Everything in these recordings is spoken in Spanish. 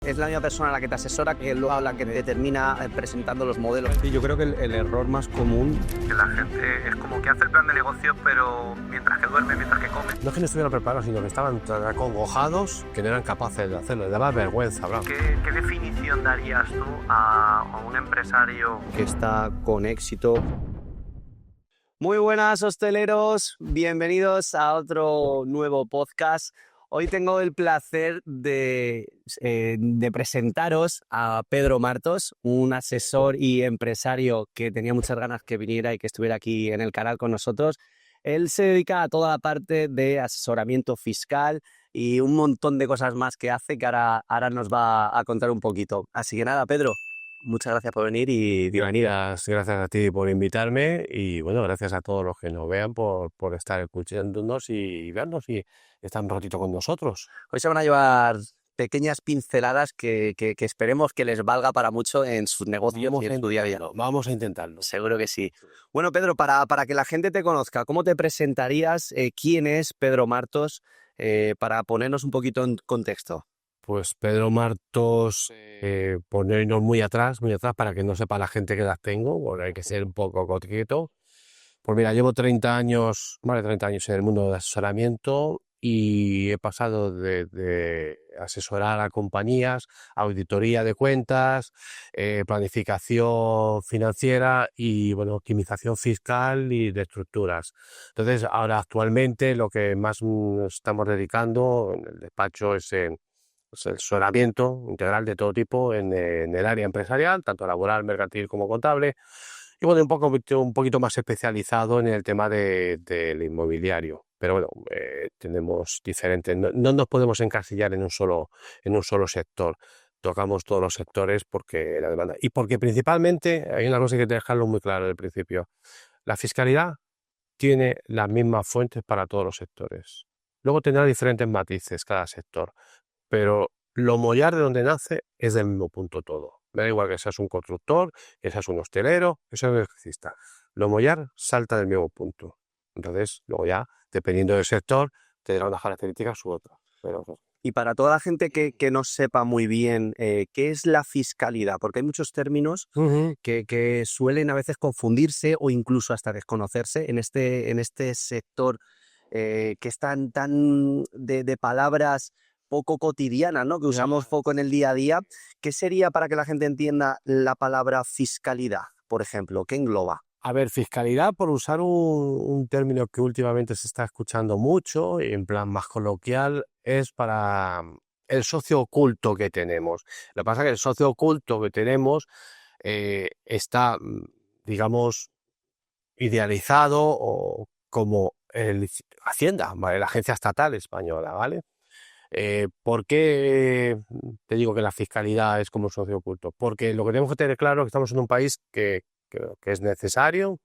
Es la misma persona la que te asesora que luego la que te termina presentando los modelos. Y yo creo que el error más común... Que la gente es como que hace el plan de negocio, pero mientras que duerme, mientras que come. No es que no estuvieran preparados, sino que estaban tan acongojados que no eran capaces de hacerlo. Les daba vergüenza hablar. ¿Qué definición darías tú a un empresario Que está con éxito. Muy buenas, hosteleros. Bienvenidos a otro nuevo podcast. Hoy tengo el placer de presentaros a Pedro Martos, un asesor y empresario que tenía muchas ganas que viniera y que estuviera aquí en el canal con nosotros. Él se dedica a toda la parte de asesoramiento fiscal y un montón de cosas más que hace que ahora nos va a contar un poquito. Así que nada, Pedro, muchas gracias por venir y bienvenida. Gracias a ti por invitarme y bueno, gracias a todos los que nos vean por estar escuchándonos y vernos y estar un ratito con nosotros. Hoy se van a llevar pequeñas pinceladas que esperemos que les valga para mucho en sus negocios y en su día a día. Vamos a intentarlo. Seguro que sí. Bueno, Pedro, para que la gente te conozca, ¿cómo te presentarías? ¿Quién es Pedro Martos? Para ponernos un poquito en contexto. Pues Pedro Martos, ponernos muy atrás para que no sepa la gente qué edad tengo, porque hay que ser un poco coqueto. Pues mira, llevo 30 años, más de 30 años en el mundo del asesoramiento y he pasado de asesorar a compañías, auditoría de cuentas, planificación financiera y bueno, optimización fiscal y de estructuras. Entonces, ahora actualmente lo que más nos estamos dedicando en el despacho es el asesoramiento integral de todo tipo en el área empresarial, tanto laboral, mercantil como contable. Y bueno, un poquito más especializado en el tema del inmobiliario. Pero bueno, tenemos diferentes, no nos podemos encasillar en un solo sector. Tocamos todos los sectores porque la demanda. Y porque principalmente, hay una cosa que hay que dejarlo muy claro al principio. La fiscalidad tiene las mismas fuentes para todos los sectores. Luego tendrá diferentes matices cada sector. Pero lo mollar de donde nace es del mismo punto todo. Me da igual que seas un constructor, que seas un hostelero, que seas un electricista. Lo mollar salta del mismo punto. Entonces, luego ya, dependiendo del sector, te dará unas características u otras. Pero Y para toda la gente que no sepa muy bien qué es la fiscalidad, porque hay muchos términos que suelen a veces confundirse o incluso hasta desconocerse en este sector que es tan de palabras poco cotidianas, ¿no? Que usamos poco en el día a día. ¿Qué sería para que la gente entienda la palabra fiscalidad, por ejemplo? ¿Qué engloba? a ver, fiscalidad, por usar un término que últimamente se está escuchando mucho, y en plan más coloquial, es para el socio oculto que tenemos. Lo que pasa es que el socio oculto que tenemos está, digamos, idealizado o como Hacienda, ¿vale? La agencia estatal española, ¿vale? ¿Por qué te digo que la fiscalidad es como un socio oculto? Porque lo que tenemos que tener claro es que estamos en un país que es necesario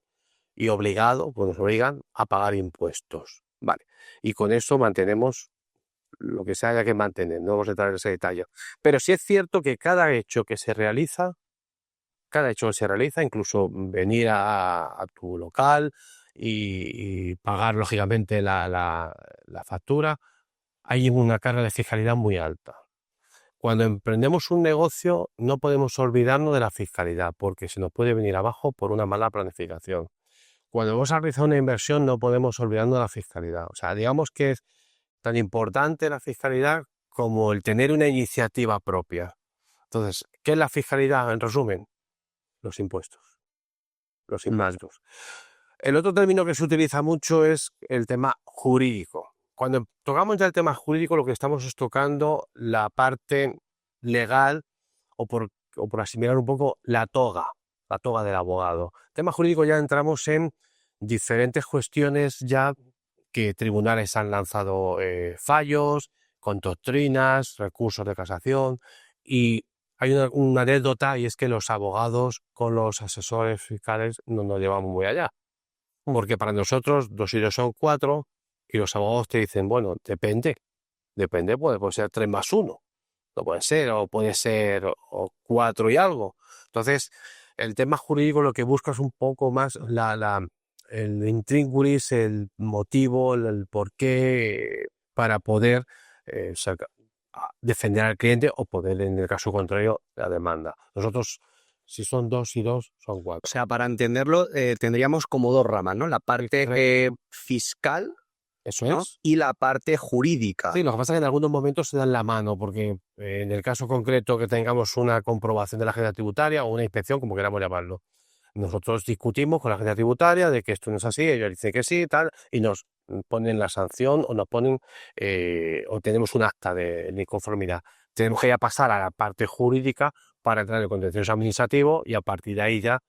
y obligado, pues nos obligan a pagar impuestos, ¿vale? Y con eso mantenemos lo que se haya que mantener, no vamos a entrar en ese detalle. Pero sí es cierto que cada hecho que se realiza, incluso venir a tu local y pagar lógicamente la factura, hay una carga de fiscalidad muy alta. Cuando emprendemos un negocio no podemos olvidarnos de la fiscalidad porque se nos puede venir abajo por una mala planificación. Cuando vamos a realizar una inversión no podemos olvidarnos de la fiscalidad. O sea, digamos que es tan importante la fiscalidad como el tener una iniciativa propia. Entonces, ¿qué es la fiscalidad? En resumen, los impuestos. Los impuestos. El otro término que se utiliza mucho es el tema jurídico. Cuando tocamos ya el tema jurídico, lo que estamos es tocando la parte legal o por asimilar un poco la toga del abogado. Tema jurídico ya entramos en diferentes cuestiones ya que tribunales han lanzado fallos, con doctrinas, recursos de casación y hay una anécdota y es que los abogados con los asesores fiscales no nos llevamos muy allá. Porque para nosotros 2 y 2 son 4 y los abogados te dicen, bueno, depende, puede ser 3 más 1, no puede ser, o puede ser o 4 y algo. Entonces, el tema jurídico lo que busca es un poco más el intríngulis, el motivo, el porqué, para poder defender al cliente o poder, en el caso contrario, la demanda. Nosotros, si son 2 y 2, son 4. O sea, para entenderlo, tendríamos como dos ramas, ¿no? La parte fiscal, Eso ¿no? es. Y la parte jurídica. Sí, lo que pasa es que en algunos momentos se dan la mano, porque en el caso concreto que tengamos una comprobación de la agencia tributaria o una inspección, como queramos llamarlo, nosotros discutimos con la agencia tributaria de que esto no es así, ellos dicen que sí, tal, y nos ponen la sanción o nos ponen, o tenemos un acta de conformidad. Tenemos que ya pasar a la parte jurídica para entrar en el contencioso administrativo y a partir de ahí ya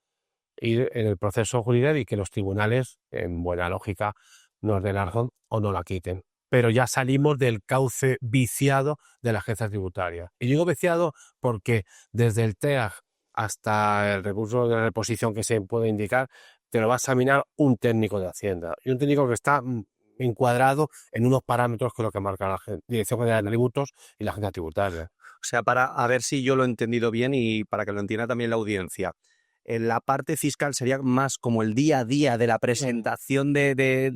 ir en el proceso jurídico y que los tribunales, en buena lógica, nos den la razón o no la quiten. Pero ya salimos del cauce viciado de la agencia tributaria. Y digo viciado porque desde el TEAG hasta el recurso de reposición que se puede indicar, te lo va a examinar un técnico de Hacienda. Y un técnico que está encuadrado en unos parámetros que es lo que marca la Dirección General de Tributos y la agencia tributaria. O sea, a ver si yo lo he entendido bien y para que lo entienda también la audiencia. La parte fiscal sería más como el día a día de la presentación de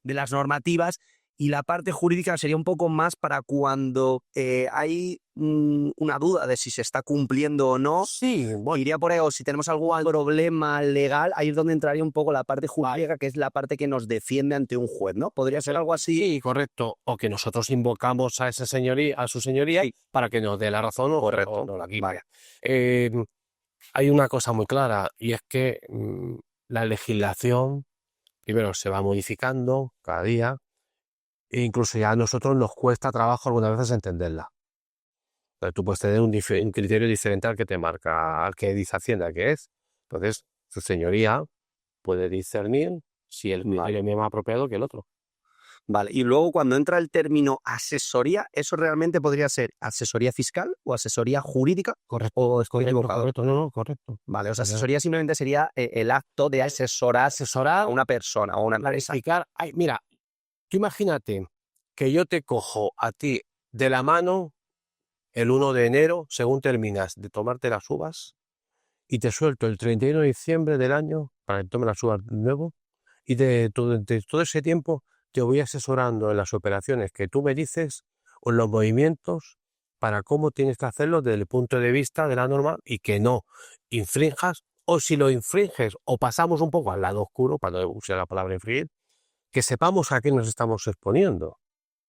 las normativas, y la parte jurídica sería un poco más para cuando hay una duda de si se está cumpliendo o no. Sí, bueno, Iría por ahí, o si tenemos algún problema legal, ahí es donde entraría un poco la parte jurídica, que es la parte que nos defiende ante un juez, ¿no? ¿Podría ser algo así? sí, correcto. O que nosotros invocamos a ese señoría, a su señoría, Sí. para que nos dé la razón o Correcto. no la quite. Vale. Hay una cosa muy clara y es que la legislación, primero, se va modificando cada día e incluso ya a nosotros nos cuesta trabajo algunas veces entenderla. Entonces, tú puedes tener un criterio diferente al que te marca, al que dice Hacienda que es. Entonces, su señoría puede discernir si el criterio es más apropiado que el otro. Vale, y luego cuando entra el término asesoría, ¿eso realmente podría ser asesoría fiscal o asesoría jurídica? Correcto. ¿O estoy equivocado? Correcto, no, correcto. Vale, o sea, asesoría simplemente sería el acto de asesorar a una persona o a una empresa. Clarificar. Ay, mira, tú imagínate que yo te cojo a ti de la mano el 1 de enero, según terminas de tomarte las uvas, y te suelto el 31 de diciembre del año para que tomes las uvas de nuevo, y durante todo ese tiempo te voy asesorando en las operaciones que tú me dices o en los movimientos para cómo tienes que hacerlo desde el punto de vista de la norma y que no infrinjas, o si lo infringes o pasamos un poco al lado oscuro, para no usar la palabra infringir, que sepamos a qué nos estamos exponiendo.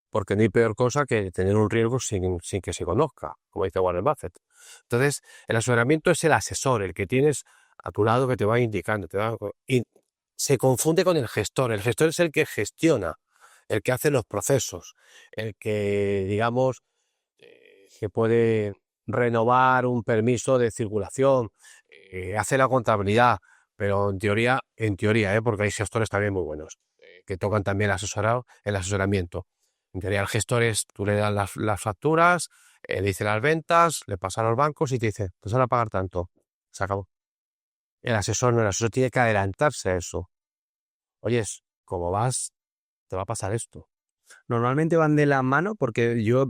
Porque no hay peor cosa que tener un riesgo sin que se conozca, como dice Warren Buffett. Entonces, el asesoramiento es el asesor, el que tienes a tu lado que te va indicando. Y se confunde con el gestor. El gestor es el que gestiona, el que hace los procesos, el que, digamos, que puede renovar un permiso de circulación, hace la contabilidad, pero en teoría, porque hay gestores también muy buenos, que tocan también el asesoramiento. En teoría, el gestor es, tú le das las facturas, le dice las ventas, le pasa a los bancos y te dice, te van a pagar tanto. Se acabó. El asesor no, el asesor tiene que adelantarse a eso. Oyes, como vas, te va a pasar esto. Normalmente van de la mano porque yo,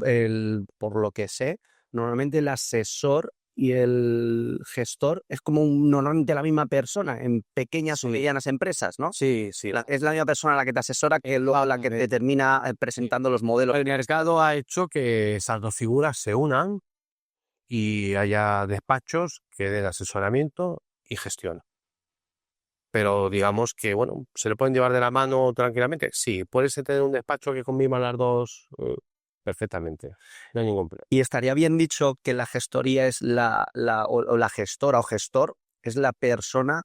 por lo que sé, normalmente el asesor y el gestor es como normalmente la misma persona en pequeñas o medianas empresas, ¿no? Sí. Es la misma persona la que te asesora que luego la que te termina presentando los modelos. El mercado ha hecho que esas dos figuras se unan y haya despachos que den asesoramiento y gestión. Pero digamos que, bueno, ¿se le pueden llevar de la mano tranquilamente? Sí, puedes tener un despacho que conviva las dos perfectamente, no hay ningún problema. Y estaría bien dicho que la gestoría es la gestora o gestor es la persona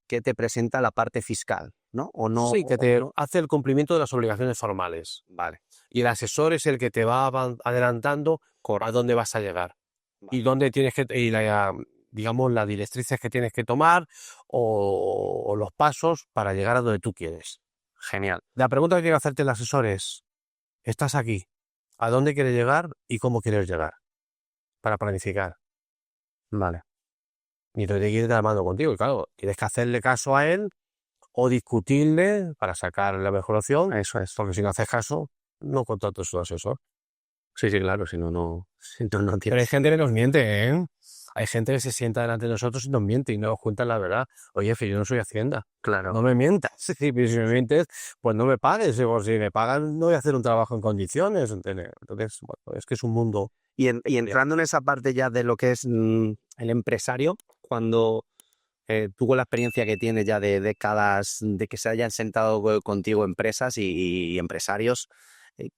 que te presenta la parte fiscal, ¿no? ¿O no? Sí, que te hace el cumplimiento de las obligaciones formales. Vale. Y el asesor es el que te va adelantando a dónde vas a llegar. Vale. Y dónde tienes que, digamos, las directrices que tienes que tomar o los pasos para llegar a donde tú quieres. Genial. La pregunta que tiene que hacerte el asesor es, ¿estás aquí? ¿A dónde quieres llegar y cómo quieres llegar? Para planificar. Vale. Y entonces tiene que ir de la mano contigo. Y claro, tienes que hacerle caso a él o discutirle para sacar la mejor opción. Eso es. Porque si no haces caso, no contratas a su asesor. Sí, claro, si no tiene. Pero hay gente que nos miente, ¿eh? Hay gente que se sienta delante de nosotros y nos miente y no nos cuentan la verdad. Oye, yo no soy Hacienda. Claro. No me mientas. Sí, si me mientes, pues no me pagues. Digo, si me pagan, no voy a hacer un trabajo en condiciones. ¿Entiendes? Entonces, bueno, es que es un mundo. Y entrando en esa parte ya de lo que es el empresario, cuando tú con la experiencia que tienes ya de décadas, de que se hayan sentado contigo empresas y empresarios,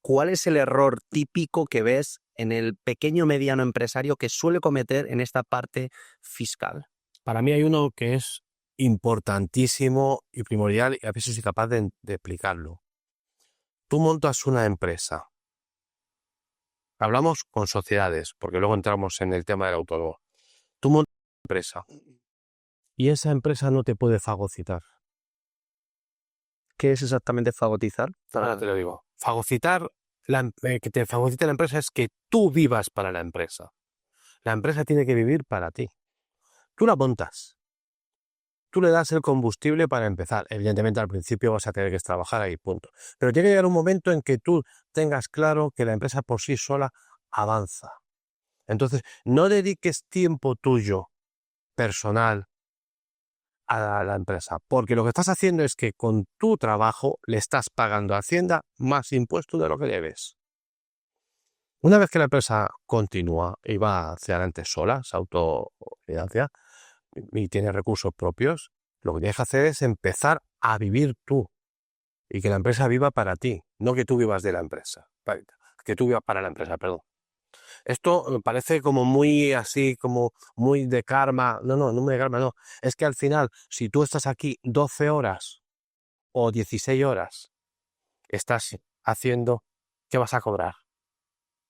¿cuál es el error típico que ves en el pequeño mediano empresario que suele cometer en esta parte fiscal? Para mí hay uno que es importantísimo y primordial y a veces soy capaz de explicarlo. Tú montas una empresa. Hablamos con sociedades, porque luego entramos en el tema del autónomo. Tú montas una empresa y esa empresa no te puede fagocitar. ¿Qué es exactamente fagotizar? Ahora te lo digo. Fagocitar, que te fagocite la empresa es que tú vivas para la empresa. La empresa tiene que vivir para ti. Tú la montas. Tú le das el combustible para empezar. Evidentemente al principio vas a tener que trabajar ahí, punto. Pero tiene que llegar un momento en que tú tengas claro que la empresa por sí sola avanza. Entonces, no dediques tiempo tuyo, personal, a la empresa, porque lo que estás haciendo es que con tu trabajo le estás pagando a Hacienda más impuestos de lo que debes. Una vez que la empresa continúa y va hacia adelante sola, se autofinancia y tiene recursos propios, lo que tienes que hacer es empezar a vivir tú y que la empresa viva para ti, no que tú vivas de la empresa, que tú vivas para la empresa, perdón. Esto me parece como muy así, como muy de karma. No de karma, no. Es que al final, si tú estás aquí 12 horas o 16 horas, estás haciendo, ¿qué vas a cobrar?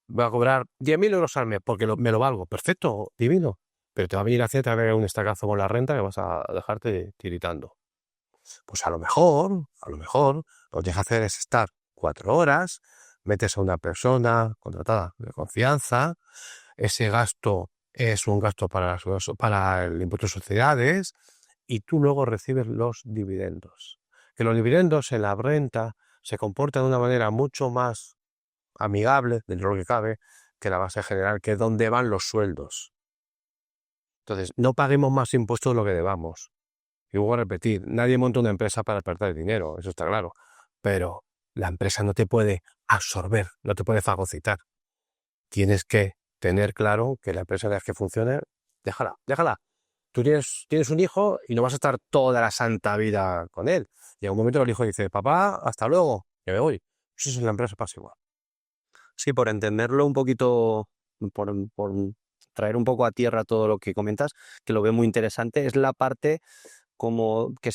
Voy a cobrar 10.000 euros al mes porque me lo valgo. Perfecto, divino. Pero te va a venir Hacienda, te va a venir un estacazo con la renta que vas a dejarte tiritando. Pues a lo mejor, lo que tienes que hacer es estar 4 horas, metes a una persona contratada de confianza. Ese gasto es un gasto para el impuesto de sociedades y tú luego recibes los dividendos. Que los dividendos en la renta se comportan de una manera mucho más amigable, dentro de lo que cabe, que la base general, que es donde van los sueldos. Entonces, no paguemos más impuestos de lo que debamos. Y vuelvo a repetir, nadie monta una empresa para perder dinero, eso está claro. Pero la empresa no te puede absorber, no te puede fagocitar. Tienes que tener claro que la empresa de las que funcione, déjala. Tú tienes un hijo y no vas a estar toda la santa vida con él. Llega un momento que el hijo dice, papá, hasta luego, que me voy. Pues eso en la empresa pasa igual. Sí, por entenderlo un poquito, por traer un poco a tierra todo lo que comentas, que lo veo muy interesante, es la parte como que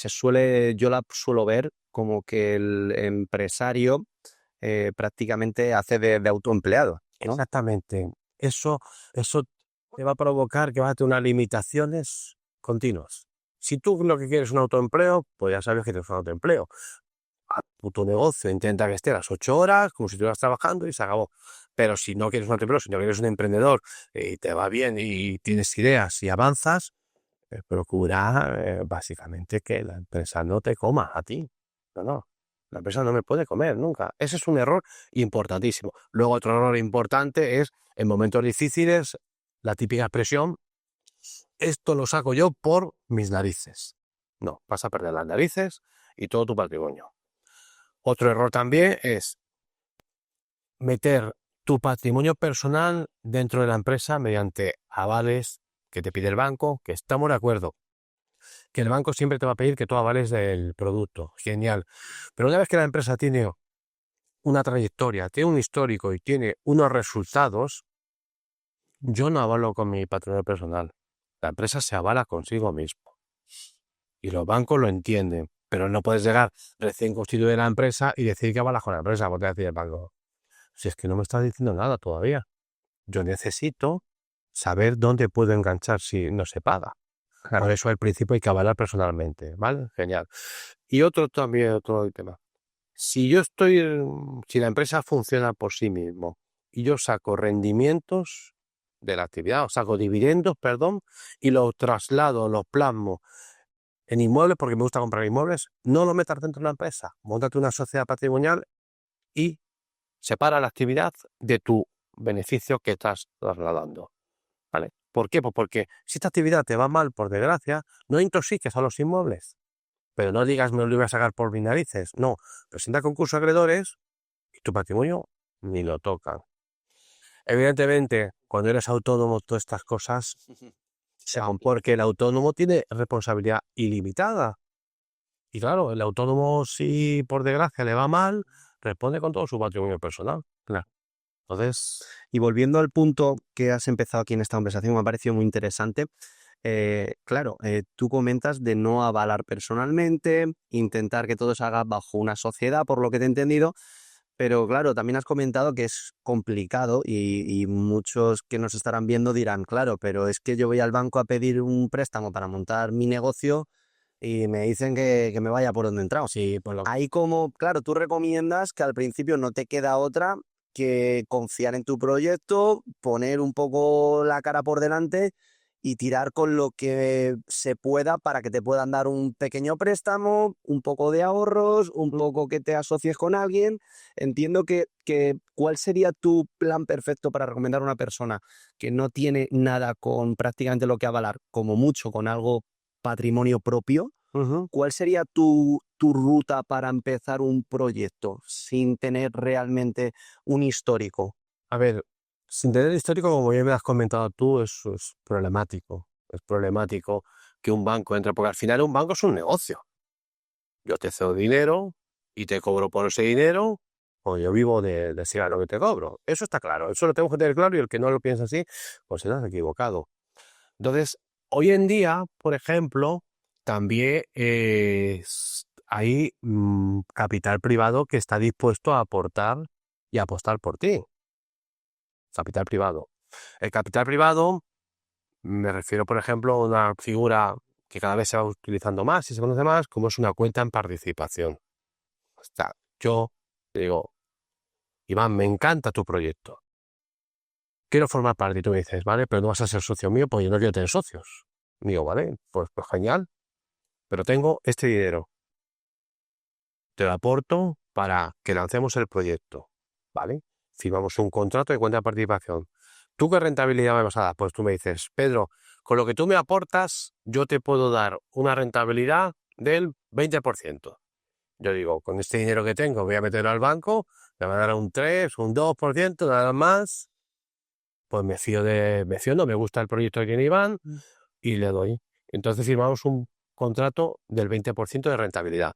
yo la suelo ver como que el empresario prácticamente hace de autoempleado, ¿no? Exactamente. Eso te va a provocar que vas a tener unas limitaciones continuas. Si tú lo que quieres es un autoempleo, pues ya sabes que tienes un autoempleo. A tu negocio intenta que esté a las 8 horas, como si estuvieras trabajando y se acabó. Pero si no quieres un autoempleo, si no quieres un emprendedor y te va bien y tienes ideas y avanzas, procura básicamente que la empresa no te coma a ti. No. La empresa no me puede comer nunca. Ese es un error importantísimo. Luego otro error importante es en momentos difíciles, la típica expresión, esto lo saco yo por mis narices. No, vas a perder las narices y todo tu patrimonio. Otro error también es meter tu patrimonio personal dentro de la empresa mediante avales que te pide el banco, que estamos de acuerdo. Que el banco siempre te va a pedir que tú avales del producto. Genial. Pero una vez que la empresa tiene una trayectoria, tiene un histórico y tiene unos resultados, yo no avalo con mi patrimonio personal. La empresa se avala consigo mismo. Y los bancos lo entienden. Pero no puedes llegar recién constituida la empresa y decir que avalas con la empresa. Porque te va a decir el banco, si es que no me estás diciendo nada todavía. Yo necesito saber dónde puedo enganchar si no se paga. Claro. Por eso al principio hay que avalar personalmente, ¿vale? Genial. Y otro tema. Si la empresa funciona por sí mismo y yo saco rendimientos de la actividad, o saco dividendos, y los traslado, los plasmo en inmuebles, porque me gusta comprar inmuebles, no lo metas dentro de la empresa. Móntate una sociedad patrimonial y separa la actividad de tu beneficio que estás trasladando, ¿vale? ¿Por qué? Pues porque si esta actividad te va mal, por desgracia, no intoxiques a los inmuebles. Pero no digas me lo voy a sacar por mis narices. No, presenta concurso de acreedores y tu patrimonio ni lo tocan. Evidentemente, cuando eres autónomo, todas estas cosas se van porque el autónomo tiene responsabilidad ilimitada. Y claro, el autónomo, si por desgracia le va mal, responde con todo su patrimonio personal. Claro. Entonces, Y volviendo al punto que has empezado aquí en esta conversación, me ha parecido muy interesante. Claro, tú comentas de no avalar personalmente, intentar que todo se haga bajo una sociedad, por lo que te he entendido, pero claro, también has comentado que es complicado y muchos que nos estarán viendo dirán, claro, pero es que yo voy al banco a pedir un préstamo para montar mi negocio y me dicen que me vaya por donde he entrado. sí, pues Ahí como, claro, tú recomiendas que al principio no te queda otra que confiar en tu proyecto, poner un poco la cara por delante y tirar con lo que se pueda para que te puedan dar un pequeño préstamo, un poco de ahorros, un poco que te asocies con alguien. Entiendo que ¿cuál sería tu plan perfecto para recomendar a una persona que no tiene nada con prácticamente lo que avalar, como mucho con algo patrimonio propio? ¿Cuál sería tu ruta para empezar un proyecto sin tener realmente un histórico? a ver, sin tener histórico, como ya me has comentado tú, eso es problemático. Es problemático que un banco entre, porque al final un banco es un negocio. Yo te cedo dinero y te cobro por ese dinero, o yo vivo de ese dinero que te cobro. Eso está claro, eso lo tengo que tener claro y el que no lo piensa así, pues se has equivocado. Entonces, hoy en día, por ejemplo, también hay capital privado que está dispuesto a aportar y apostar por ti. Capital privado. El capital privado, me refiero, por ejemplo, a una figura que cada vez se va utilizando más y se conoce más, como es una cuenta en participación. O sea, yo te digo, Iván, me encanta tu proyecto. Quiero formar parte y tú me dices, vale, pero no vas a ser socio mío porque yo no quiero tener socios. Digo, vale, pues genial, pero tengo este dinero. Te lo aporto para que lancemos el proyecto, ¿vale? Firmamos un contrato de cuenta de participación. ¿Tú qué rentabilidad me vas a dar? Pues tú me dices, Pedro, con lo que tú me aportas, yo te puedo dar una rentabilidad del 20%. Yo digo, con este dinero que tengo voy a meterlo al banco, me va a dar un 3, un 2%, nada más. Pues no, me gusta el proyecto que tiene Iván y le doy. Entonces firmamos un contrato del 20% de rentabilidad.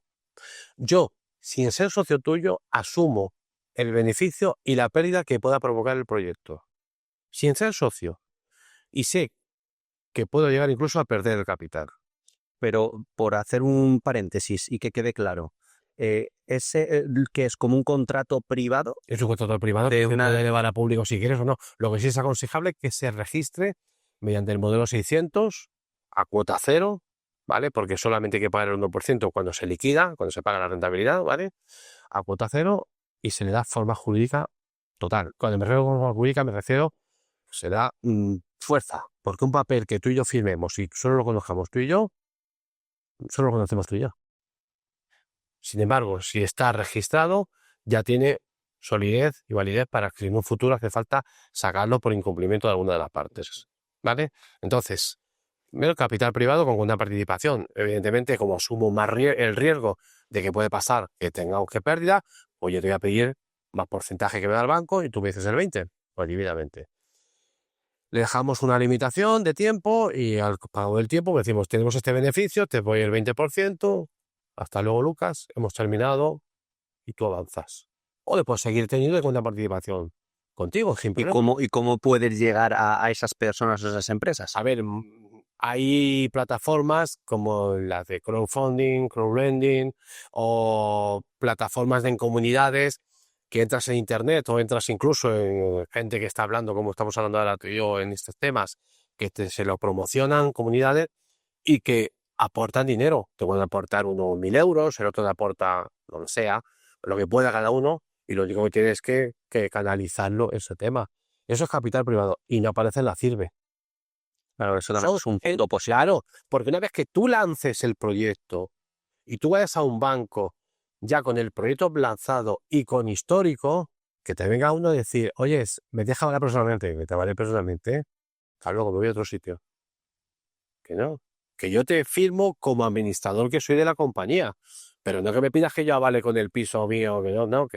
Yo, sin ser socio tuyo, asumo el beneficio y la pérdida que pueda provocar el proyecto. Sin ser socio. Y sé que puedo llegar incluso a perder el capital. Pero por hacer un paréntesis y que quede claro, ese que es como un contrato privado. Es un contrato privado que se puede elevar a público si quieres o no. Lo que sí es aconsejable es que se registre mediante el modelo 600 a cuota cero, ¿vale? Porque solamente hay que pagar el 1% cuando se liquida, cuando se paga la rentabilidad, ¿vale? A cuota cero y se le da forma jurídica total. Cuando me refiero a forma jurídica me refiero, se da fuerza. Porque un papel que tú y yo firmemos y solo lo conozcamos tú y yo, solo lo conocemos tú y yo. Sin embargo, si está registrado, ya tiene solidez y validez para que en un futuro hace falta sacarlo por incumplimiento de alguna de las partes, ¿vale? Entonces, el capital privado con cuenta de participación. Evidentemente, como asumo más el riesgo de que puede pasar que tengamos que pérdida, pues yo te voy a pedir más porcentaje que me da el banco y tú me dices el 20%, pues divididamente. Le dejamos una limitación de tiempo y al pago del tiempo decimos, tenemos este beneficio, te voy el 20%, hasta luego Lucas, hemos terminado y tú avanzas. O le puedes seguir teniendo de cuenta de participación contigo, sin problema. ¿Y cómo puedes llegar a esas personas o esas empresas? A ver, hay plataformas como las de crowdfunding, crowdlending o plataformas en comunidades que entras en internet o entras incluso en gente que está hablando, como estamos hablando ahora tú y yo en estos temas, que se lo promocionan comunidades y que aportan dinero. Te pueden aportar uno 1.000 euros, el otro te aporta lo que sea, lo que pueda cada uno, y lo único que tienes que canalizarlo ese tema. Eso es capital privado y no aparece en la CIRBE. Claro, eso también es un punto posible. Claro, porque una vez que tú lances el proyecto y tú vayas a un banco ya con el proyecto lanzado y con histórico, que te venga uno a decir, oye, me deja hablar personalmente, que te vale personalmente, hasta luego, me voy a otro sitio. Que no, que yo te firmo como administrador que soy de la compañía, pero no que me pidas que yo avale con el piso mío, que no.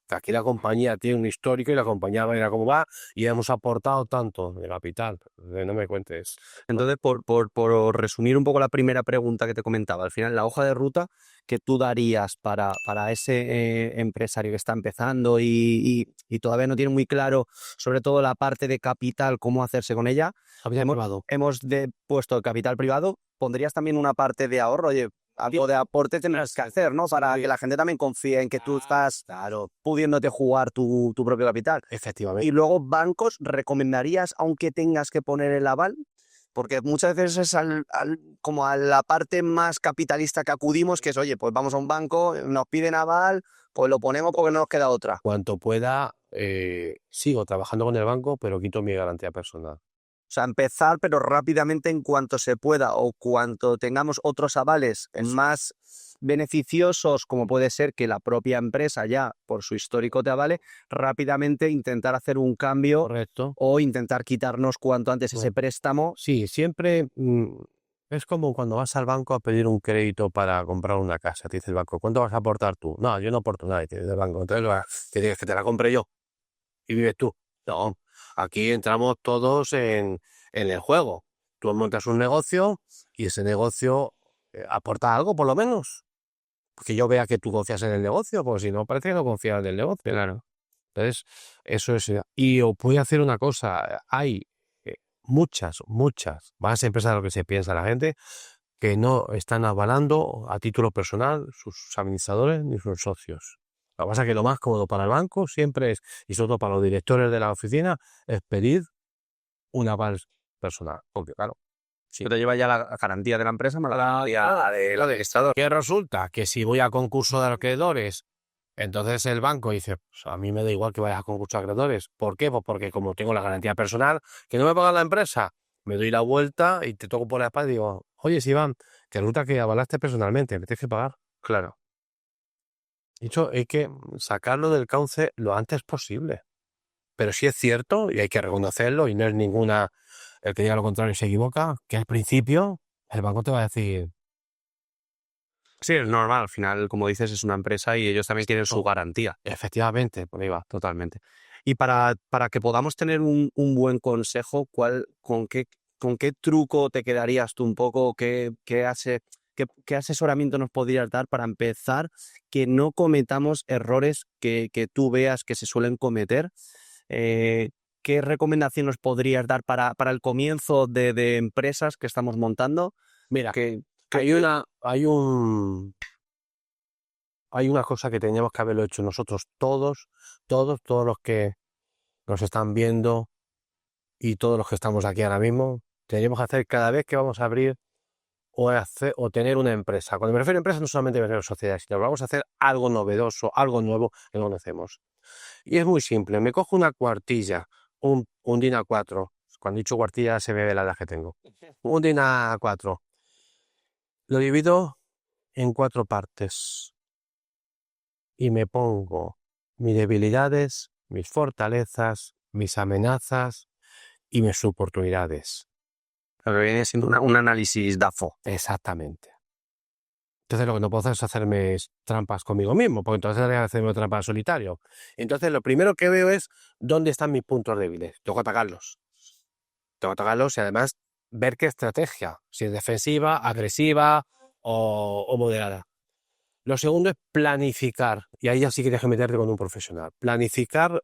Que aquí la compañía tiene un histórico y la compañía va a ir a cómo va y hemos aportado tanto de capital. No me cuentes. Entonces, por resumir un poco la primera pregunta que te comentaba, al final la hoja de ruta que tú darías para ese empresario que está empezando y todavía no tiene muy claro, sobre todo la parte de capital, cómo hacerse con ella. Capital privado. Hemos puesto el capital privado, pondrías también una parte de ahorro, oye, algo de aporte tendrás que hacer, ¿no? Para que la gente también confíe en que tú estás pudiéndote jugar tu propio capital. Efectivamente. Y luego, bancos, ¿recomendarías, aunque tengas que poner el aval? Porque muchas veces es como a la parte más capitalista que acudimos, que es, oye, pues vamos a un banco, nos piden aval, pues lo ponemos porque no nos queda otra. Cuanto pueda, sigo trabajando con el banco, pero quito mi garantía personal. O sea, empezar, pero rápidamente en cuanto se pueda o cuanto tengamos otros avales más beneficiosos, como puede ser que la propia empresa ya, por su histórico te avale, rápidamente intentar hacer un cambio. Correcto. O intentar quitarnos cuanto antes ese préstamo. Sí, siempre es como cuando vas al banco a pedir un crédito para comprar una casa. Te dice el banco, ¿cuánto vas a aportar tú? No, yo no aporto nada, te dice el banco. Entonces, ¿qué dices? Que te la compre yo y vives tú. No, aquí entramos todos en el juego. Tú montas un negocio y ese negocio aporta algo, por lo menos. Que yo vea que tú confías en el negocio, porque si no, parece que no confías en el negocio. Claro. Entonces, eso es. Y os voy a hacer una cosa. Hay muchas más empresas de lo que se piensa la gente que no están avalando a título personal sus administradores ni sus socios. Lo que pasa es que lo más cómodo para el banco siempre es, y sobre todo para los directores de la oficina, es pedir un aval personal. Porque claro, Sí. Pero lleva ya la garantía de la empresa más la garantía del administrador. ¿qué resulta? Que si voy a concurso de acreedores, entonces el banco dice, pues a mí me da igual que vayas a concurso de acreedores. ¿Por qué? Pues porque como tengo la garantía personal, que no me paga la empresa, me doy la vuelta y te toco por la espalda y digo, oye, Iván, que resulta que avalaste personalmente, me tienes que pagar. Claro. Dicho, hay que sacarlo del cauce lo antes posible. Pero sí es cierto, y hay que reconocerlo, y no es ninguna, el que diga lo contrario se equivoca, que al principio el banco te va a decir... Sí, es normal, al final, como dices, es una empresa y ellos también tienen su garantía. Efectivamente, por ahí va. Totalmente. Y para que podamos tener un buen consejo, con qué truco te quedarías tú un poco? ¿Qué asesoramiento nos podrías dar para empezar que no cometamos errores que tú veas que se suelen cometer? ¿Qué recomendación nos podrías dar para el comienzo de empresas que estamos montando? Mira, Que hay una cosa que teníamos que haberlo hecho nosotros todos los que nos están viendo y todos los que estamos aquí ahora mismo, tendríamos que hacer cada vez que vamos a abrir o tener una empresa. Cuando me refiero a empresa, no solamente me refiero a sociedades, sino que vamos a hacer algo novedoso, algo nuevo que no conocemos. Y es muy simple, me cojo una cuartilla, un DIN A4, cuando he dicho cuartilla se me ve la edad que tengo, un DIN A4, lo divido en 4 partes y me pongo mis debilidades, mis fortalezas, mis amenazas y mis oportunidades. lo que viene siendo un análisis DAFO. Exactamente. Entonces lo que no puedo hacer es hacerme trampas conmigo mismo, porque entonces tendría que hacerme trampa solitario. Entonces lo primero que veo es dónde están mis puntos débiles. Tengo que atacarlos. Y además ver qué estrategia, si es defensiva, agresiva o moderada. Lo segundo es planificar, y ahí ya sí que tienes que meterte con un profesional. Planificar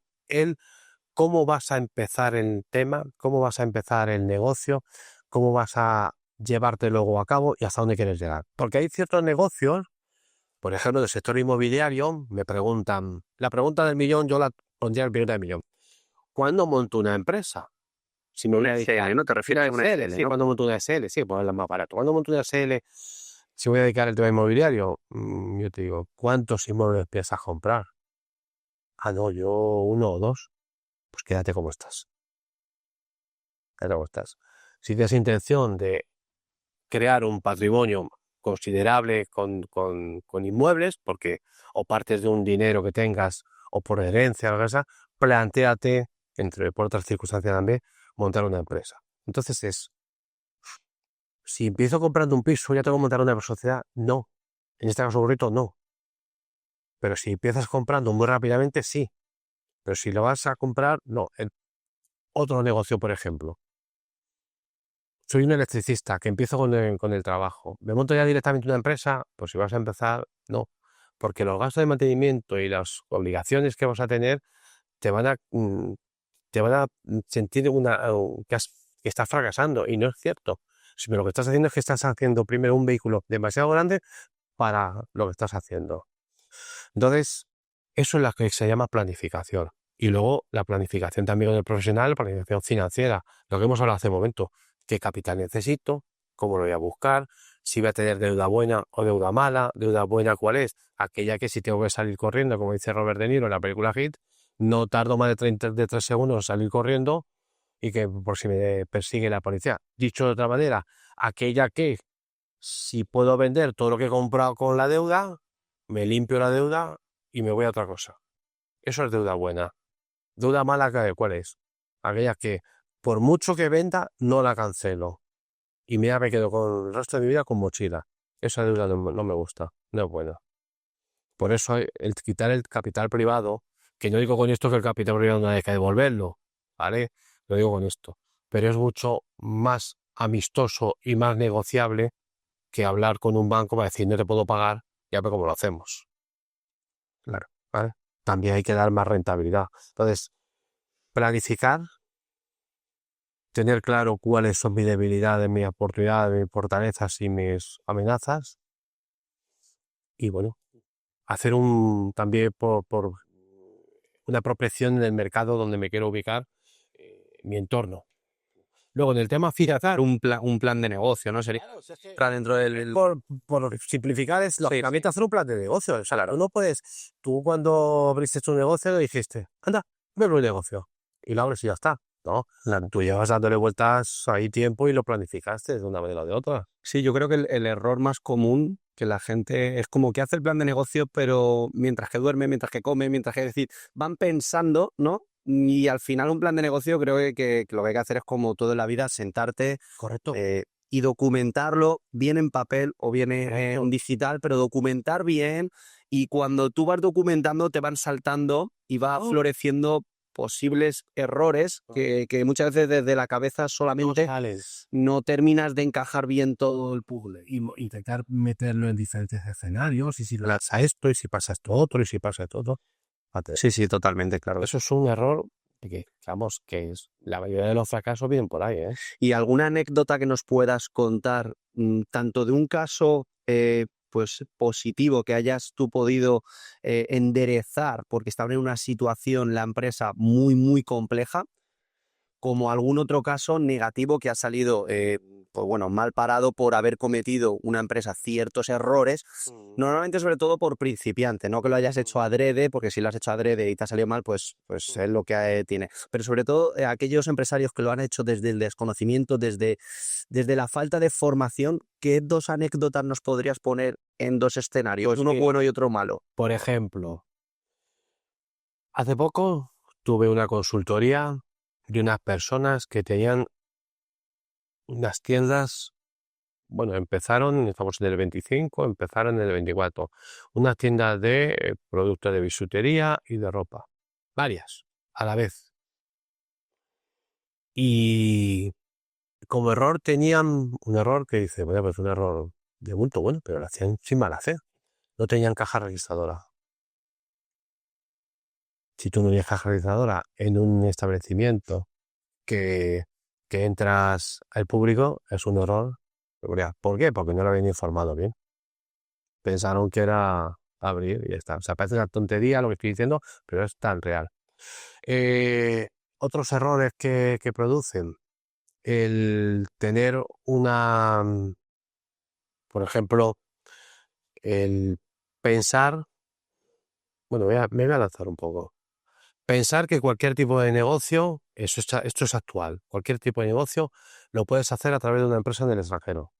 cómo vas a empezar el tema, cómo vas a empezar el negocio, cómo vas a llevarte luego a cabo y hasta dónde quieres llegar. Porque hay ciertos negocios, por ejemplo, del sector inmobiliario, me preguntan, la pregunta del millón yo la pondría al millón del millón. ¿Cuándo monto una empresa? Si me Una SL, ¿no? ¿Te refieres a una SL? Sí, ¿no? ¿cuándo monto una SL? Sí, pues es la más barato. ¿Cuándo monto una SL? Si voy a dedicar el tema inmobiliario, yo te digo, ¿cuántos inmuebles piensas comprar? Ah, no, yo 1 o 2. Pues quédate como estás. Quédate como estás. Si tienes intención de crear un patrimonio considerable con inmuebles, porque o partes de un dinero que tengas o por herencia o algo así, plantéate, por otras circunstancias también, montar una empresa. Entonces si empiezo comprando un piso, ¿ya tengo que montar una sociedad? No. En este caso concreto, no. Pero si empiezas comprando muy rápidamente, sí. Pero si lo vas a comprar, no. Otro negocio, por ejemplo. Soy un electricista que empiezo con el trabajo. ¿Me monto ya directamente una empresa? Pues si vas a empezar, no. Porque los gastos de mantenimiento y las obligaciones que vas a tener te van a sentir que estás fracasando. Y no es cierto. Sino lo que estás haciendo es que estás haciendo primero un vehículo demasiado grande para lo que estás haciendo. Entonces, eso es lo que se llama planificación. Y luego la planificación también con el profesional, planificación financiera, lo que hemos hablado hace un momento. ¿Qué capital necesito? ¿Cómo lo voy a buscar? Si voy a tener deuda buena o deuda mala. ¿Deuda buena cuál es? Aquella que si tengo que salir corriendo, como dice Robert De Niro en la película Hit, no tardo más de 3 segundos en salir corriendo y que por si me persigue la policía. Dicho de otra manera, aquella que si puedo vender todo lo que he comprado con la deuda, me limpio la deuda y me voy a otra cosa. Eso es deuda buena. Deuda mala, ¿cuál es? Aquella que por mucho que venda, no la cancelo. Y me quedo con el resto de mi vida con mochila. Esa deuda no me gusta, no es buena. Por eso el quitar el capital privado, que no digo con esto que el capital privado no hay que devolverlo, ¿vale? Lo digo con esto. Pero es mucho más amistoso y más negociable que hablar con un banco para decir no te puedo pagar, ya ve cómo lo hacemos. Claro, ¿vale? También hay que dar más rentabilidad. Entonces, planificar, tener claro cuáles son mis debilidades, mis oportunidades, mis fortalezas y mis amenazas. Y bueno, hacer también por una prospección en el mercado donde me quiero ubicar, mi entorno. Luego, en el tema financiero, Un plan de negocio, ¿no? Sería para dentro del... Por simplificar es lógicamente hacer un plan de negocio. O sea, claro, no puedes... Tú cuando abriste tu negocio dijiste, anda, me abro un negocio. Y lo abres y ya está. No, tú llevas dándole vueltas ahí tiempo y lo planificaste de una manera o de otra. Sí, yo creo que el error más común que la gente es como que hace el plan de negocio, pero mientras que duerme, mientras que come, mientras que, es decir, van pensando, ¿no? Y al final un plan de negocio creo que lo que hay que hacer es como todo en la vida, sentarte. Correcto. Y documentarlo bien en papel o bien en digital, pero documentar bien, y cuando tú vas documentando te van saltando y va floreciendo posibles errores que muchas veces desde la cabeza solamente no terminas de encajar bien todo el puzzle. Y intentar meterlo en diferentes escenarios, y si pasa esto, y si pasa esto otro, y si pasa esto otro. Sí, totalmente, claro. Eso es un error que, digamos, que es la mayoría de los fracasos vienen por ahí, ¿eh? ¿Y alguna anécdota que nos puedas contar, tanto de un caso pues positivo que hayas tú podido enderezar porque estaba en una situación la empresa muy, muy compleja, como algún otro caso negativo que ha salido pues bueno, mal parado por haber cometido una empresa ciertos errores, normalmente sobre todo por principiante, no que lo hayas hecho adrede, porque si lo has hecho adrede y te ha salido mal, pues es lo que tiene. Pero sobre todo aquellos empresarios que lo han hecho desde el desconocimiento, desde la falta de formación, ¿qué 2 anécdotas nos podrías poner en 2 escenarios? Pues uno bueno y otro malo. Por ejemplo, hace poco tuve una consultoría de unas personas que tenían unas tiendas, bueno, estamos en el 25, empezaron en el 24, unas tiendas de productos de bisutería y de ropa, varias, a la vez. Y como error tenían un error que dice, bueno, pues un error de bulto, bueno, pero lo hacían sin mal hacer. No tenían caja registradora. Si tú no tienes caja registradora en un establecimiento que entras al público, es un error. ¿Por qué? Porque no lo habían informado bien. Pensaron que era abrir y ya está. O sea, parece una tontería lo que estoy diciendo, pero es tan real. Otros errores que producen, el tener por ejemplo, el pensar, bueno, me voy a lanzar un poco. Pensar que cualquier tipo de negocio, esto es actual, cualquier tipo de negocio lo puedes hacer a través de una empresa en el extranjero.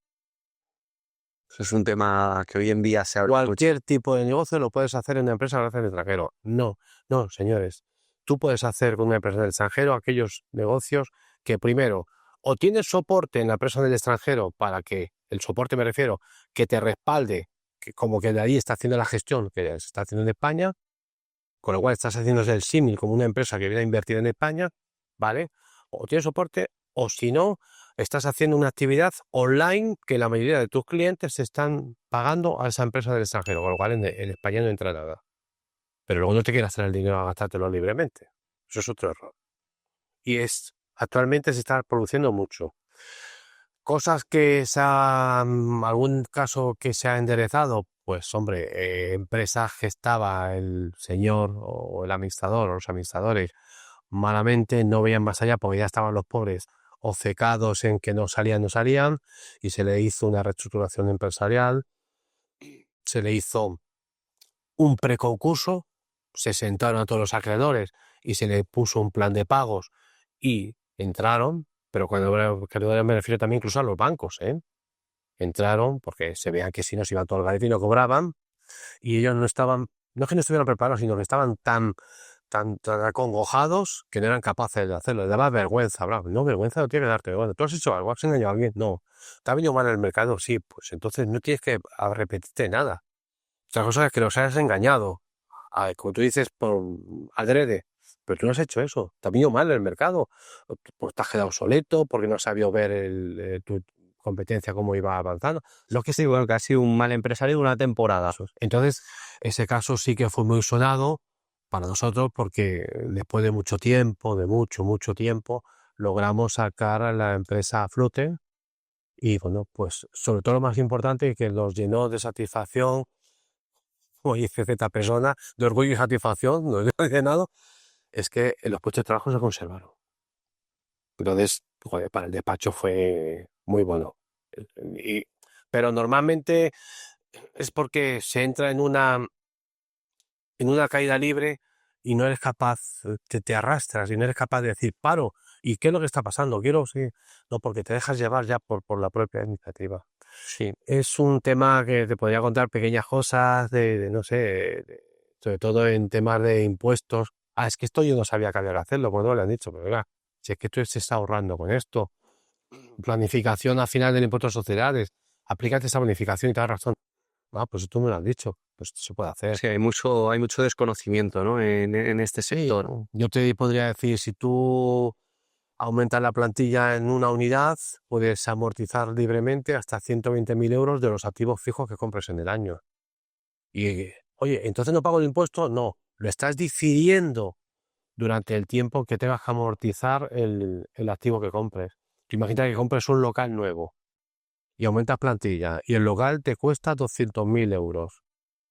Eso es un tema que hoy en día se habla. Cualquier tipo de negocio lo puedes hacer en una empresa en el extranjero. No, señores. Tú puedes hacer con una empresa en el extranjero aquellos negocios que primero o tienes soporte en la empresa del extranjero para que, el soporte me refiero, que te respalde, que como que de ahí está haciendo la gestión que se está haciendo en España, con lo cual estás haciendo el símil como una empresa que viene a invertir en España, ¿vale? O tienes soporte, o si no, estás haciendo una actividad online que la mayoría de tus clientes se están pagando a esa empresa del extranjero, con lo cual en España no entra nada. Pero luego no te quieras traer el dinero a gastártelo libremente. Eso es otro error. Y actualmente se está produciendo mucho. Cosas que algún caso que se ha enderezado, pues hombre, empresas que estaba el señor o el administrador o los administradores malamente, no veían más allá porque ya estaban los pobres obcecados en que no salían, y se le hizo una reestructuración empresarial, se le hizo un preconcurso, se sentaron a todos los acreedores y se le puso un plan de pagos y entraron, pero cuando me refiero también incluso a los bancos, entraron porque se veían que si no se iban todo el garete y no cobraban, y ellos no estaban, no es que no estuvieran preparados, sino que estaban tan acongojados que no eran capaces de hacerlo. Les daba vergüenza, bravo. No, vergüenza no tiene que darte. Bueno, ¿tú has hecho algo? ¿Has engañado a alguien? No. ¿Te ha venido mal el mercado? Sí, pues entonces no tienes que repetirte nada. Otra cosa es que los hayas engañado. Como tú dices, por adrede. Pero tú no has hecho eso. Te ha venido mal el mercado. Pues te has quedado obsoleto porque no has sabido ver tu competencia cómo iba avanzando. Lo que sí, bueno, que ha sido un mal empresario de una temporada. Entonces, ese caso sí que fue muy sonado para nosotros porque después de mucho tiempo, de mucho tiempo, logramos sacar a la empresa a flote y bueno, pues sobre todo lo más importante que nos llenó de satisfacción, como dice cierta persona, de orgullo y satisfacción, nos ha llenado, es que los puestos de trabajo se conservaron. Entonces, joder, para el despacho fue muy bueno. Pero normalmente es porque se entra en una caída libre y no eres capaz, te arrastras y no eres capaz de decir, paro, ¿y qué es lo que está pasando? Sí. No, porque te dejas llevar ya por la propia iniciativa. Sí, es un tema que te podría contar pequeñas cosas no sé, sobre todo en temas de impuestos. Es que esto yo no sabía que había que hacerlo, pues no le han dicho, pero venga, si es que tú se está ahorrando con esto. Planificación al final del impuesto de sociedades, aplícate esa bonificación y te das razón. Pues tú me lo has dicho, pues esto se puede hacer. Sí, hay mucho desconocimiento, ¿no? en este sector. Sí, yo te podría decir, si tú aumentas la plantilla en una unidad, puedes amortizar libremente hasta 120.000 euros de los activos fijos que compres en el año. Y, oye, ¿entonces no pago el impuesto? No, lo estás difiriendo durante el tiempo que tengas que amortizar el activo que compres. Tú imagina que compres un local nuevo y aumentas plantilla y el local te cuesta 200.000 euros.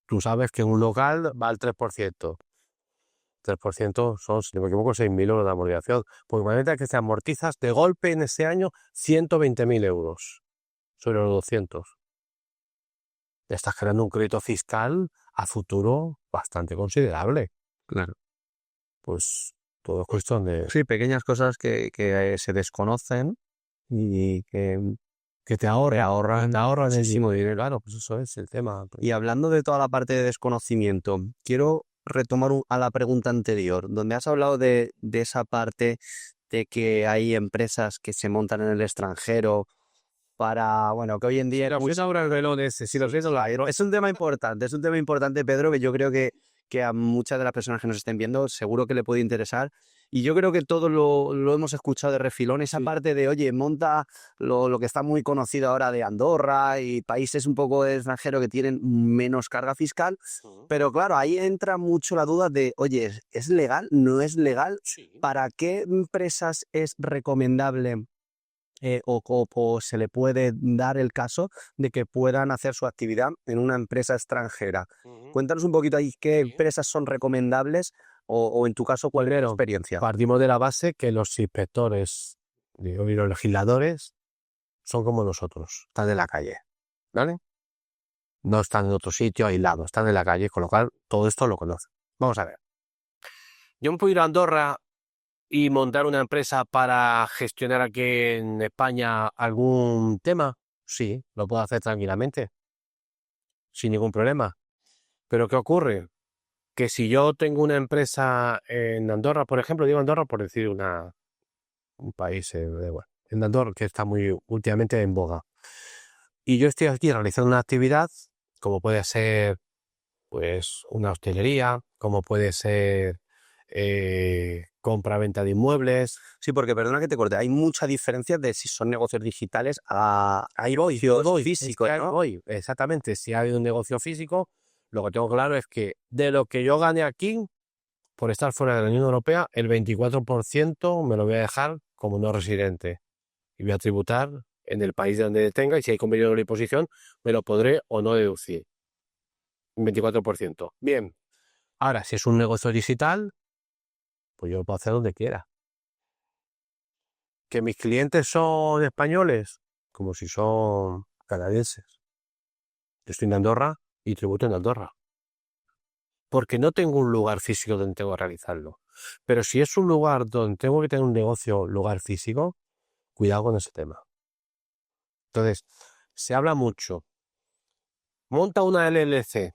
Tú sabes que en un local va al 3%. 3% son, si no me equivoco, 6.000 euros de amortización. Pues imagínate que te amortizas de golpe en ese año 120.000 euros sobre los 200. Te estás creando un crédito fiscal a futuro bastante considerable. Claro. Pues todo es cuestión de... Sí, pequeñas cosas que se desconocen y que te ahorran muchísimo dinero. Claro, pues eso es el tema. Y hablando de toda la parte de desconocimiento, quiero retomar a la pregunta anterior, donde has hablado de esa parte de que hay empresas que se montan en el extranjero para, bueno, que hoy en día... Es un tema importante, Pedro, que yo creo que a muchas de las personas que nos estén viendo seguro que le puede interesar. Y yo creo que todos lo hemos escuchado de refilón, esa parte de, oye, monta lo que está muy conocido ahora de Andorra y países un poco de extranjero que tienen menos carga fiscal. Pero claro, ahí entra mucho la duda de, oye, ¿es legal? ¿No es legal? Sí. ¿Para qué empresas es recomendable o se le puede dar el caso de que puedan hacer su actividad en una empresa extranjera? Cuéntanos un poquito ahí qué empresas son recomendables o en tu caso, ¿cuál es tu experiencia? Partimos de la base que los inspectores y los legisladores son como nosotros, están en la calle, ¿vale? No están en otro sitio aislado, están en la calle, con lo cual todo esto lo conocen. Vamos a ver. Yo me puedo ir a Andorra y montar una empresa para gestionar aquí en España algún tema. Sí, lo puedo hacer tranquilamente, sin ningún problema. Pero ¿qué ocurre? Que si yo tengo una empresa en Andorra, por ejemplo, digo Andorra por decir un país, da igual, en Andorra, que está muy últimamente en boga. Y yo estoy aquí realizando una actividad, como puede ser pues una hostelería, como puede ser compra-venta de inmuebles. Sí, porque perdona que te corte, hay mucha diferencia de si son negocios digitales a Ahí voy, negocios es que físicos, ahí ¿no? voy, exactamente. Si ha habido un negocio físico, lo que tengo claro es que de lo que yo gane aquí, por estar fuera de la Unión Europea, el 24% me lo voy a dejar como no residente. Y voy a tributar en el país donde tenga, y si hay convenio de imposición, me lo podré o no deducir. Un 24%. Bien. Ahora, si es un negocio digital, pues yo lo puedo hacer donde quiera. ¿Que mis clientes son españoles? Como si son canadienses. Yo estoy en Andorra y tributo en Andorra. Porque no tengo un lugar físico donde tengo que realizarlo. Pero si es un lugar donde tengo que tener un negocio, lugar físico, cuidado con ese tema. Entonces, se habla mucho. Monta una LLC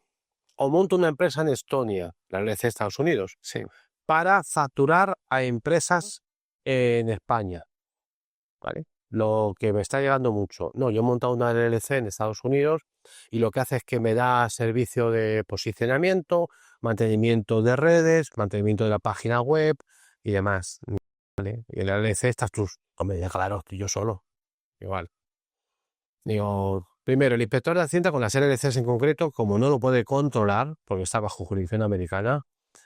o monta una empresa en Estonia, la LLC de Estados Unidos, Sí. para facturar a empresas en España. ¿Vale? Lo que me está llegando mucho. No, yo he montado una LLC en Estados Unidos y lo que hace es que me da servicio de posicionamiento, mantenimiento de redes, mantenimiento de la página web y demás. ¿Vale? Y en la LLC estás tú. Hombre, ya claro, estoy yo solo. Igual. Digo, primero, el inspector de Hacienda con las LLCs en concreto, como no lo puede controlar, porque está bajo jurisdicción americana,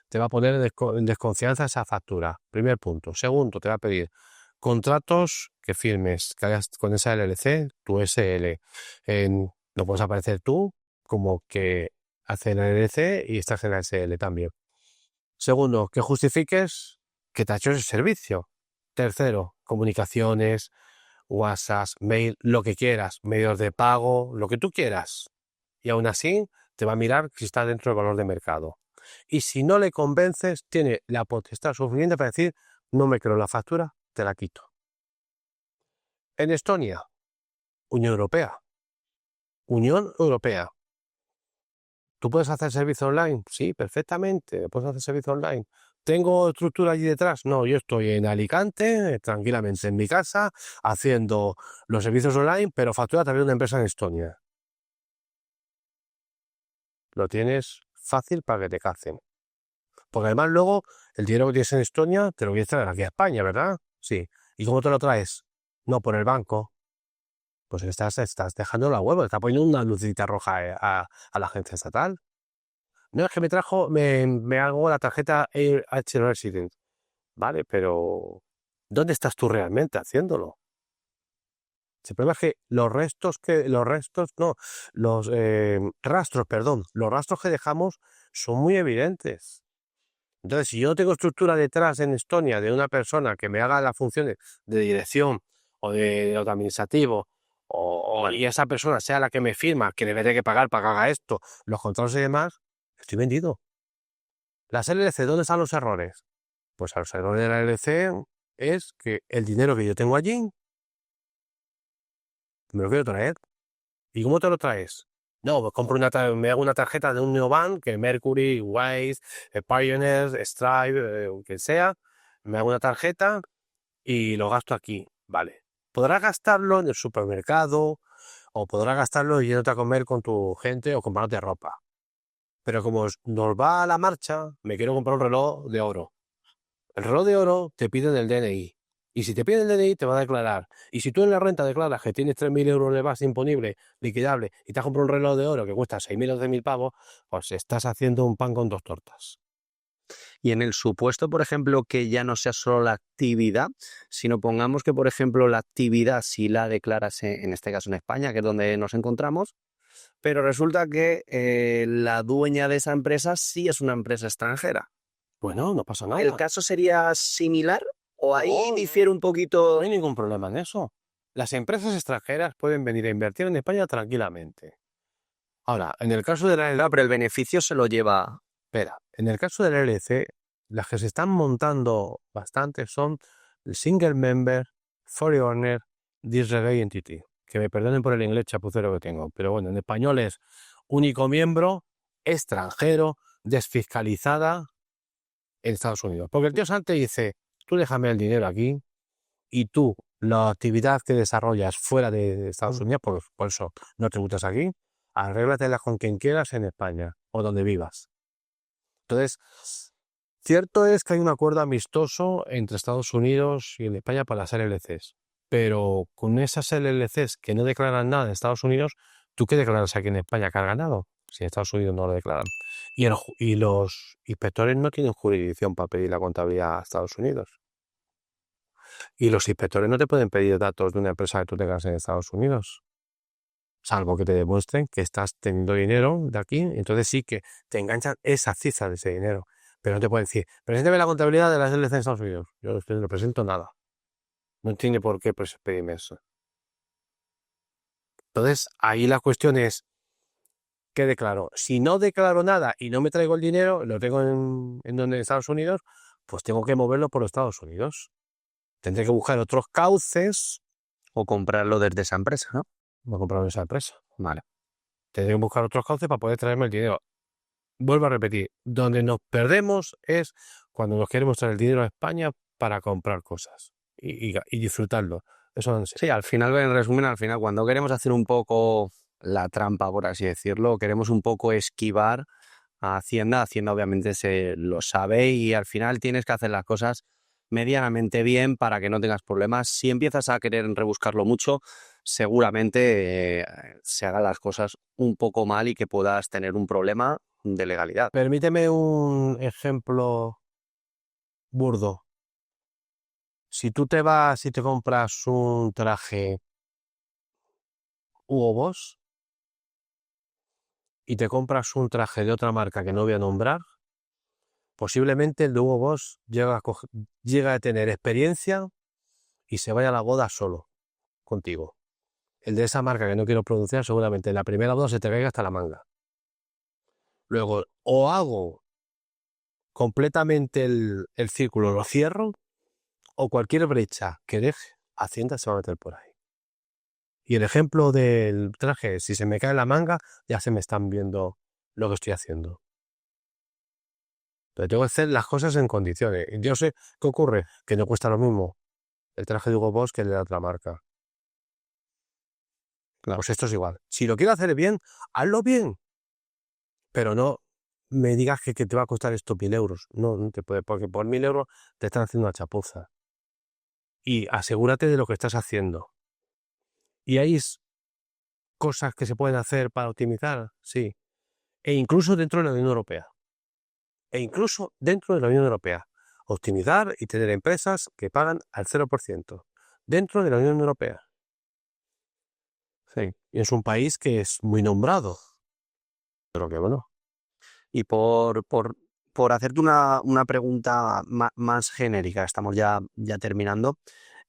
te va a poner en desconfianza esa factura. Primer punto. Segundo, te va a pedir contratos que firmes, que hagas con esa LLC, tu SL. No puedes aparecer tú como que hace la LLC y estás en la SL también. Segundo, que justifiques que te ha hecho ese servicio. Tercero, comunicaciones, WhatsApp, mail, lo que quieras, medios de pago, lo que tú quieras. Y aún así te va a mirar si está dentro del valor de mercado. Y si no le convences, tiene la potestad suficiente para decir, no me creo la factura, te la quito. En Estonia, Unión Europea. Unión Europea. ¿Tú puedes hacer servicio online? Sí, perfectamente, puedes hacer servicio online. ¿Tengo estructura allí detrás? No, yo estoy en Alicante, tranquilamente en mi casa, haciendo los servicios online, pero factura también una empresa en Estonia. Lo tienes fácil para que te cacen. Porque además luego el dinero que tienes en Estonia te lo quieres traer aquí a España, ¿verdad? Sí. ¿Y cómo te lo traes? No por el banco. Pues estás dejando la huevo, está poniendo una lucita roja a la agencia estatal. No, es que me hago la tarjeta H Resident. Vale, pero ¿dónde estás tú realmente haciéndolo? El problema es que los rastros, perdón, los rastros que dejamos son muy evidentes. Entonces, si yo no tengo estructura detrás en Estonia de una persona que me haga las funciones de dirección o de administrativo, y esa persona sea la que me firma, que deberé que pagar para que haga esto, los controles y demás, estoy vendido. Las LLC, ¿dónde están los errores? Pues a los errores de la LLC es que el dinero que yo tengo allí me lo quiero traer. ¿Y cómo te lo traes? No, pues compro me hago una tarjeta de un neobank, que Mercury, Wise, Pioneer, Stripe, que sea. Me hago una tarjeta y lo gasto aquí. Vale. Podrás gastarlo en el supermercado o podrás gastarlo yéndote a comer con tu gente o comprándote ropa. Pero como nos va a la marcha, me quiero comprar un reloj de oro. El reloj de oro te piden el DNI. Y si te piden el DNI, te va a declarar. Y si tú en la renta declaras que tienes 3.000 euros de base imponible, liquidable, y te has comprado un reloj de oro que cuesta 6.000 o 10.000 pavos, pues estás haciendo un pan con dos tortas. Y en el supuesto, por ejemplo, que ya no sea solo la actividad, sino pongamos que, por ejemplo, la actividad sí la declaras, en este caso en España, que es donde nos encontramos, pero resulta que la dueña de esa empresa sí es una empresa extranjera. Bueno, no pasa nada. ¿El caso sería similar o ahí No, difiere un poquito? no hay ningún problema en eso. Las empresas extranjeras pueden venir a invertir en España tranquilamente. Ahora, en el caso de la Claro, pero el beneficio se lo lleva. Espera, en el caso del LLC, las que se están montando bastante son el Single Member, Foreigner, Disregard Entity. Que me perdonen por el inglés chapucero que tengo, pero bueno, en español es único miembro, extranjero, desfiscalizada en Estados Unidos. Porque el tío Sante dice, tú déjame el dinero aquí y tú la actividad que desarrollas fuera de Estados Unidos, por eso no tributas aquí, arréglatela con quien quieras en España o donde vivas. Entonces, cierto es que hay un acuerdo amistoso entre Estados Unidos y en España para las LLCs, pero con esas LLCs que no declaran nada en Estados Unidos, ¿tú qué declaras aquí en España que has ganado? Si en Estados Unidos no lo declaran. Y los inspectores no tienen jurisdicción para pedir la contabilidad a Estados Unidos. Y los inspectores no te pueden pedir datos de una empresa que tú tengas en Estados Unidos, salvo que te demuestren que estás teniendo dinero de aquí. Entonces sí que te enganchan esa cifra de ese dinero. Pero no te pueden decir, presénteme la contabilidad de las LLC en Estados Unidos. Yo no le presento nada. No tiene por qué pedirme eso. Entonces, ahí la cuestión es, ¿qué declaro? Si no declaro nada y no me traigo el dinero, lo tengo en Estados Unidos, pues tengo que moverlo por los Estados Unidos. Tendré que buscar otros cauces. O comprarlo desde esa empresa, ¿no? No comprarlo en esa empresa. Vale. Tendré que buscar otros cauces para poder traerme el dinero. Vuelvo a repetir, donde nos perdemos es cuando nos queremos traer el dinero a España para comprar cosas y disfrutarlo. Eso en serio. Sí, al final, en resumen, cuando queremos hacer un poco la trampa, por así decirlo, queremos un poco esquivar a Hacienda obviamente se lo sabe y al final tienes que hacer las cosas medianamente bien para que no tengas problemas. Si empiezas a querer rebuscarlo mucho, seguramente se hagan las cosas un poco mal y que puedas tener un problema de legalidad. Permíteme un ejemplo burdo. Si tú te vas y te compras un traje Hugo Boss y te compras un traje de otra marca que no voy a nombrar, posiblemente el de Hugo Boss llega a tener experiencia y se vaya a la boda solo contigo. El de esa marca que no quiero pronunciar, seguramente en la primera boda se te caiga hasta la manga. Luego, o hago completamente el círculo, lo cierro, o cualquier brecha que deje, Hacienda se va a meter por ahí. Y el ejemplo del traje, si se me cae la manga, ya se me están viendo lo que estoy haciendo. Pero tengo que hacer las cosas en condiciones. Y yo sé qué ocurre, que no cuesta lo mismo el traje de Hugo Boss que el de la otra marca. Claro. Pues esto es igual. Si lo quiero hacer bien, hazlo bien. Pero no me digas que te va a costar esto 1.000 euros. No te puede, porque por 1.000 euros te están haciendo una chapuza. Y asegúrate de lo que estás haciendo. ¿Y hay cosas que se pueden hacer para optimizar? Sí. E incluso dentro de la Unión Europea. Optimizar y tener empresas que pagan al 0%. Dentro de la Unión Europea. Sí. Y es un país que es muy nombrado. Pero que bueno. Y por hacerte una pregunta más genérica, estamos ya terminando,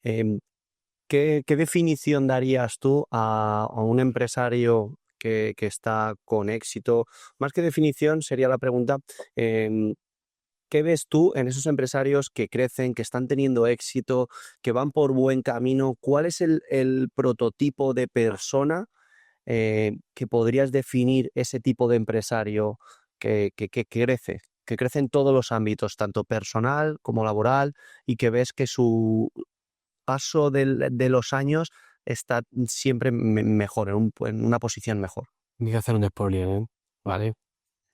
¿qué definición darías tú a un empresario que está con éxito? Más que definición sería la pregunta, ¿qué ves tú en esos empresarios que crecen, que están teniendo éxito, que van por buen camino? ¿Cuál es el prototipo de persona que podrías definir ese tipo de empresario que crece en todos los ámbitos, tanto personal como laboral, y que ves que su paso de los años está siempre mejor, en una posición mejor? Ni que hacer un spoiler, ¿eh? Vale.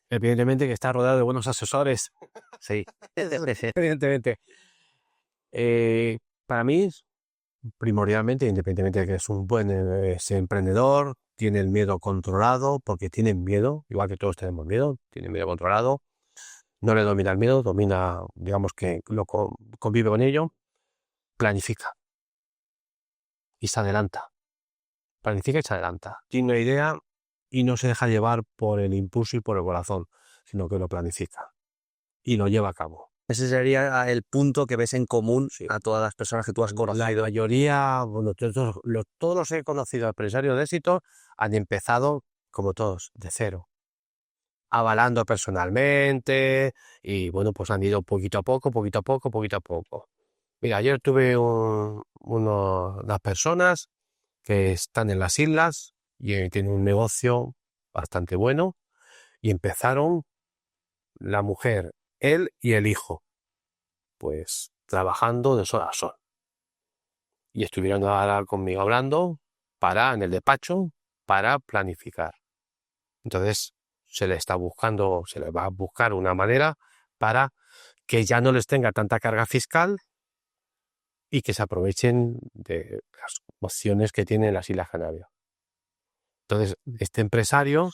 Evidentemente que está rodeado de buenos asesores. Sí, Evidentemente. Para mí, primordialmente, independientemente de que es un buen emprendedor, tiene el miedo controlado, porque tienen miedo, igual que todos tenemos miedo, tiene miedo controlado, no le domina el miedo, digamos que convive con ello, planifica y se adelanta. Planifica y se adelanta. Tiene una idea y no se deja llevar por el impulso y por el corazón, sino que lo planifica y lo lleva a cabo. Ese sería el punto que ves en común a todas las personas que tú has conocido. La mayoría, bueno, todos los he conocido empresarios de éxito han empezado, como todos, de cero, avalando personalmente y bueno, pues han ido poquito a poco. Mira, ayer tuve unas personas que están en las islas y tienen un negocio bastante bueno y empezaron la mujer, él y el hijo, pues trabajando de sol a sol. y estuvieron ahora conmigo hablando en el despacho para planificar. Entonces se le va a buscar una manera para que ya no les tenga tanta carga fiscal y que se aprovechen de las opciones que tienen las Islas Canarias. Entonces, este empresario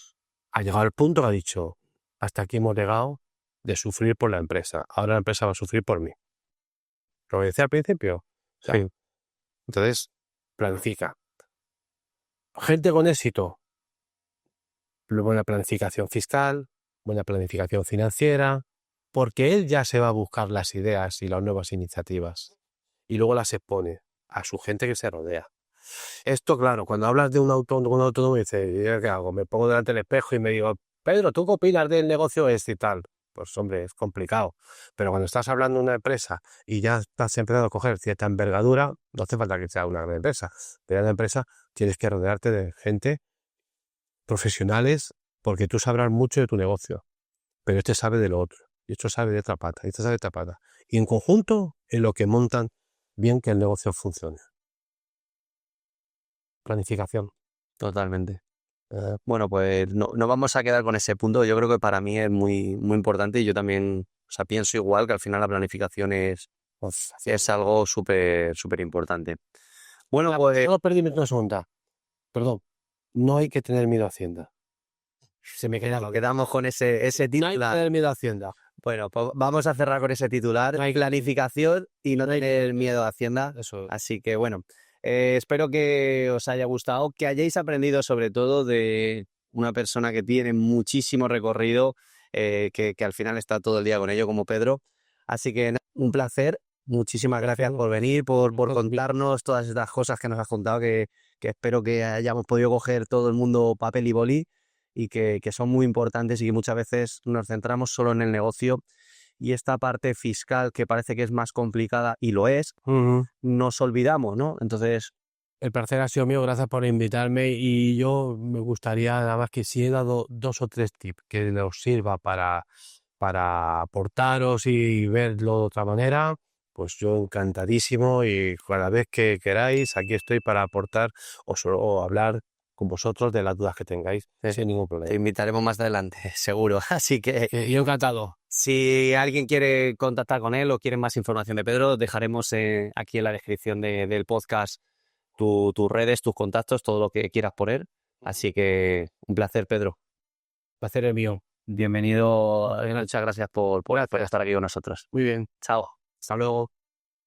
ha llegado al punto que ha dicho, hasta aquí hemos llegado de sufrir por la empresa, ahora la empresa va a sufrir por mí. Lo que decía al principio. O sea, Sí. entonces, planifica. Gente con éxito, buena planificación fiscal, buena planificación financiera, porque él ya se va a buscar las ideas y las nuevas iniciativas y luego las expone a su gente que se rodea. Esto, claro, cuando hablas de un autónomo, dices, ¿yo qué hago? Me pongo delante del espejo y me digo, Pedro, ¿tú qué opinas del negocio este y tal? Pues hombre, es complicado. Pero cuando estás hablando de una empresa y ya estás empezando a coger cierta envergadura, no hace falta que sea una gran empresa. Pero en la empresa tienes que rodearte de gente profesionales porque tú sabrás mucho de tu negocio, pero este sabe de lo otro, y esto sabe de otra pata, y este sabe de otra pata. Y en conjunto es lo que montan bien que el negocio funcione. Planificación. Totalmente. Bueno, pues no vamos a quedar con ese punto. Yo creo que para mí es muy, muy importante y yo también, o sea, pienso igual que al final la planificación es algo súper, súper importante. Bueno, pues Solo perdí una segunda. Perdón. No hay que tener miedo a Hacienda. Se me queda nos quedamos con ese No hay que titular. tener miedo a Hacienda. Bueno, pues vamos a cerrar con ese titular. No hay- Planificación y no tener miedo a Hacienda. Eso. Así que bueno, espero que os haya gustado, que hayáis aprendido sobre todo de una persona que tiene muchísimo recorrido, que al final está todo el día con ello, como Pedro. Así que nada, un placer. Muchísimas gracias por venir, por contarnos todas estas cosas que nos has contado, que espero que hayamos podido coger todo el mundo papel y boli y que son muy importantes y que muchas veces nos centramos solo en el negocio y esta parte fiscal que parece que es más complicada y lo es, nos olvidamos, ¿no? Entonces, El placer ha sido mío, gracias por invitarme y yo me gustaría, nada más que si he dado 2 o 3 tips que os sirva para aportaros y verlo de otra manera, pues yo encantadísimo y cada vez que queráis, aquí estoy para aportar o hablar con vosotros de las dudas que tengáis, sin ningún te problema. invitaremos más adelante, seguro. Así que Yo encantado. si alguien quiere contactar con él o quiere más información de Pedro, dejaremos aquí en la descripción del podcast tus redes, tus contactos, todo lo que quieras poner. Así que un placer, Pedro. Placer es mío. Bienvenido. Muchas gracias por estar aquí con nosotros. Muy bien. Chao. Hasta luego.